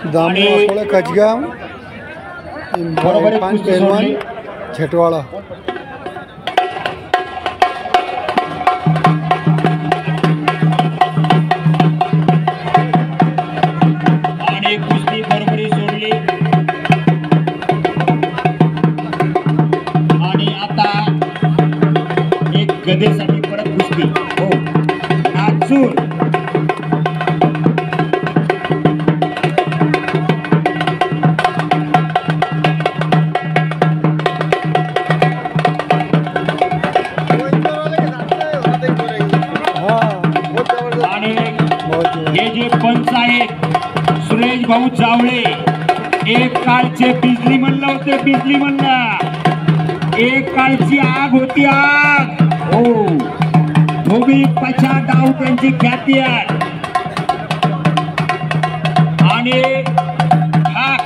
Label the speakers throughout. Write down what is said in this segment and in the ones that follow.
Speaker 1: दामू अकोला कचगाव पान पहलवान छटवाड़ा
Speaker 2: आणि कुस्ती बरोबरी सोडली आणि आता एक गदेसाठी परत कुस्ती हो नाचून हे जे पंच आहेत सुरेश भाऊ चावळे एक काळचे बिजली म्हणलं होते बिजली म्हणलं एक काळची आग होती आग हो धोबी पछा डाव त्यांची ख्याती आहे आणि ठाक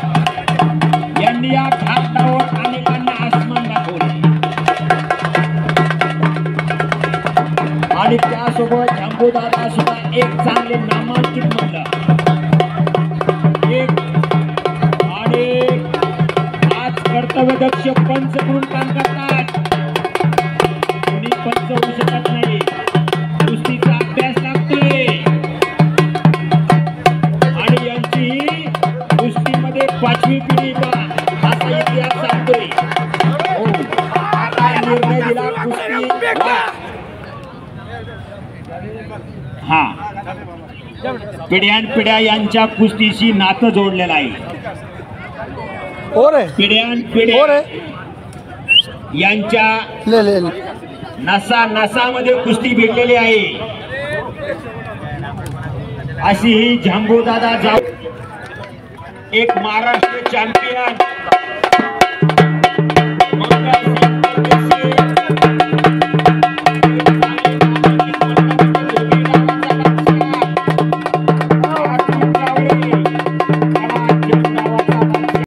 Speaker 2: यांनी या ठाक डावात अनेकांना आसमान दाखवले आणि त्यासोबत शंभूदादा सुद्धा एक चांगले नामांकित म्हणलं एक आणि आज कर्तव्यदक्ष पंच म्हणून काम करतात कोणी पंच होऊ शकत नाही कुस्तीचा अभ्यास लागतोय आणि यांची कुस्तीमध्ये 5वी पिढी असा इतिहास सांगतोय हो आता निर्णय दिला कुस्ती हा पिढ्यानपिढ्या यांच्या कुस्तीशी नातं जोडलेलं आहे पिढ्यानपिढ्या यांच्या नसा नसामध्ये कुस्ती भेटलेली आहे अशी ही जंबूदादा जाऊ एक महाराष्ट्र चॅम्पियन